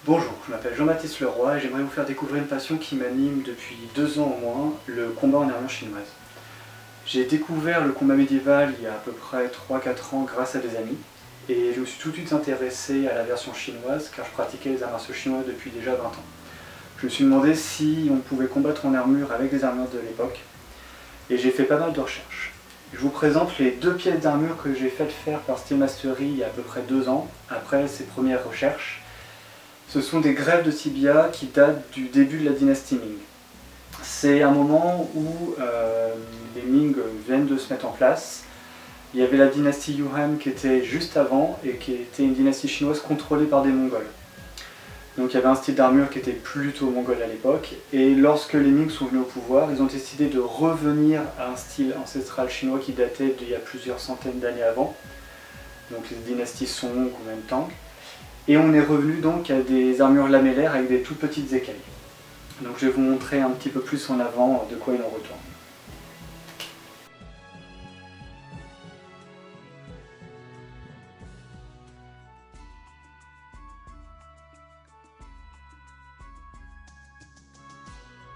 Bonjour, je m'appelle Jean-Baptiste Leroy et j'aimerais vous faire découvrir une passion qui m'anime depuis 2 ans au moins, le combat en armure chinoise. J'ai découvert le combat médiéval il y a à peu près 3-4 ans grâce à des amis et je me suis tout de suite intéressé à la version chinoise car je pratiquais les arts martiaux chinois depuis déjà 20 ans. Je me suis demandé si on pouvait combattre en armure avec des armures de l'époque et j'ai fait pas mal de recherches. Je vous présente les 2 pièces d'armure que j'ai faites faire par Steel Mastery il y a à peu près 2 ans après ces premières recherches. Ce sont des greffes de tibia qui datent du début de la dynastie Ming. C'est un moment où les Ming viennent de se mettre en place. Il y avait la dynastie Yuan qui était juste avant et qui était une dynastie chinoise contrôlée par des Mongols. Donc il y avait un style d'armure qui était plutôt mongol à l'époque. Et lorsque les Ming sont venus au pouvoir, ils ont décidé de revenir à un style ancestral chinois qui datait d'il y a plusieurs centaines d'années avant. Donc les dynasties Song ou même Tang. Et on est revenu donc à des armures lamellaires avec des toutes petites écailles. Donc je vais vous montrer un petit peu plus en avant de quoi il en retourne.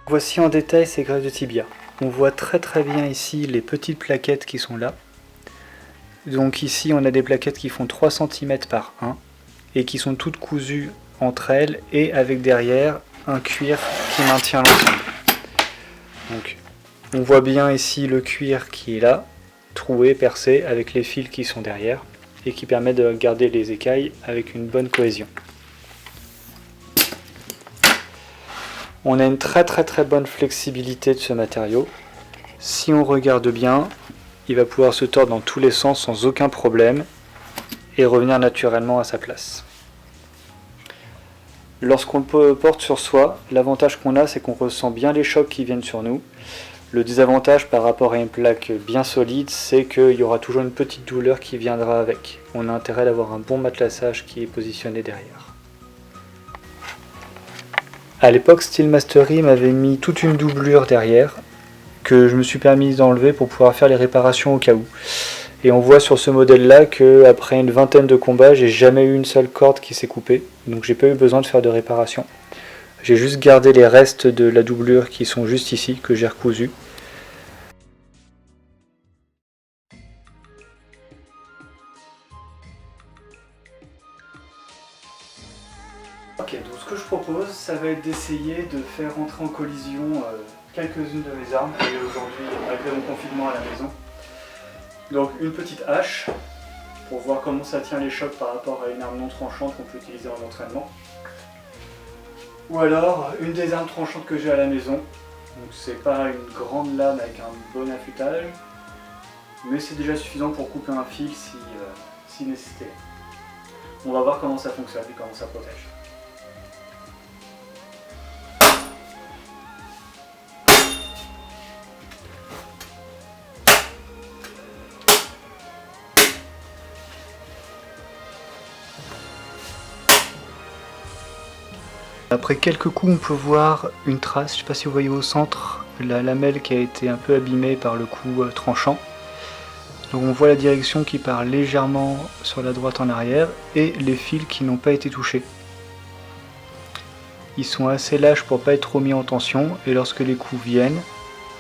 Voici en détail ces greffes de tibia. On voit très bien ici les petites plaquettes qui sont là. Donc ici on a des plaquettes qui font 3 cm par 1 et qui sont toutes cousues entre elles et avec derrière un cuir qui maintient l'ensemble. Donc on voit bien ici le cuir qui est là, troué, percé, avec les fils qui sont derrière et qui permet de garder les écailles avec une bonne cohésion. On a une très bonne flexibilité de ce matériau. Si on regarde bien, il va pouvoir se tordre dans tous les sens sans aucun problème et revenir naturellement à sa place. Lorsqu'on le porte sur soi, l'avantage qu'on a, c'est qu'on ressent bien les chocs qui viennent sur nous. Le désavantage par rapport à une plaque bien solide, c'est qu'il y aura toujours une petite douleur qui viendra avec. On a intérêt d'avoir un bon matelassage qui est positionné derrière. A l'époque, Steel Mastery m'avait mis toute une doublure derrière que je me suis permis d'enlever pour pouvoir faire les réparations au cas où. Et on voit sur ce modèle là qu'après une vingtaine de combats, j'ai jamais eu une seule corde qui s'est coupée, donc j'ai pas eu besoin de faire de réparation. J'ai juste gardé les restes de la doublure qui sont juste ici, que j'ai recousu. Ok, donc ce que je propose, ça va être d'essayer de faire rentrer en collision quelques-unes de mes armes, et aujourd'hui, malgré mon confinement à la maison. Donc une petite hache, pour voir comment ça tient les chocs par rapport à une arme non tranchante qu'on peut utiliser en entraînement. Ou alors une des armes tranchantes que j'ai à la maison. Donc c'est pas une grande lame avec un bon affûtage, mais c'est déjà suffisant pour couper un fil si nécessité. On va voir comment ça fonctionne et comment ça protège. Après quelques coups, on peut voir une trace, je ne sais pas si vous voyez au centre, la lamelle qui a été un peu abîmée par le coup tranchant. Donc on voit la direction qui part légèrement sur la droite en arrière et les fils qui n'ont pas été touchés. Ils sont assez lâches pour ne pas être trop mis en tension et lorsque les coups viennent,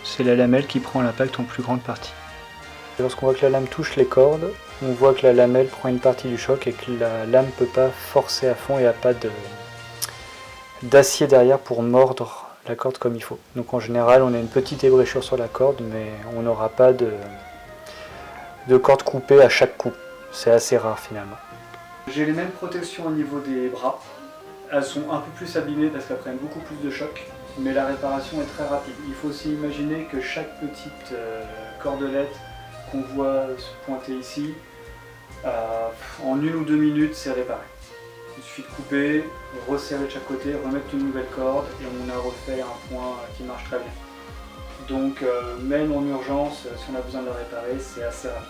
c'est la lamelle qui prend l'impact en plus grande partie. Et lorsqu'on voit que la lame touche les cordes, on voit que la lamelle prend une partie du choc et que la lame ne peut pas forcer à fond et il n'y a pas d'acier derrière pour mordre la corde comme il faut. Donc en général on a une petite ébréchure sur la corde mais on n'aura pas de corde coupée à chaque coup. C'est assez rare finalement. J'ai les mêmes protections au niveau des bras. Elles sont un peu plus abîmées parce qu'elles prennent beaucoup plus de choc, mais la réparation est très rapide. Il faut aussi imaginer que chaque petite cordelette qu'on voit se pointer ici, en 1 ou 2 minutes c'est réparé. Il suffit de couper, resserrer de chaque côté, remettre une nouvelle corde et on a refait un point qui marche très bien. Donc même en urgence, si on a besoin de le réparer, c'est assez rapide.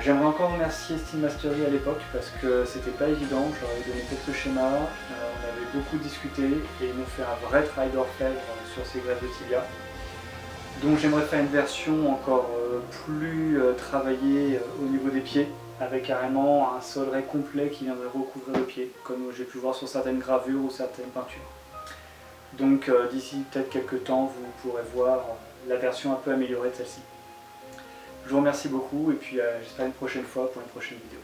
J'aimerais encore remercier Steel Mastery à l'époque parce que c'était pas évident, je leur avais donné quelques schémas, on avait beaucoup discuté et ils m'ont fait un vrai travail d'orfèvre sur ces greffes de tibia. Donc j'aimerais faire une version encore plus travaillée au niveau des pieds, avec carrément un solerai complet qui viendrait recouvrir le pied, comme j'ai pu voir sur certaines gravures ou certaines peintures. Donc d'ici peut-être quelques temps, vous pourrez voir la version un peu améliorée de celle-ci. Je vous remercie beaucoup et puis j'espère une prochaine fois pour une prochaine vidéo.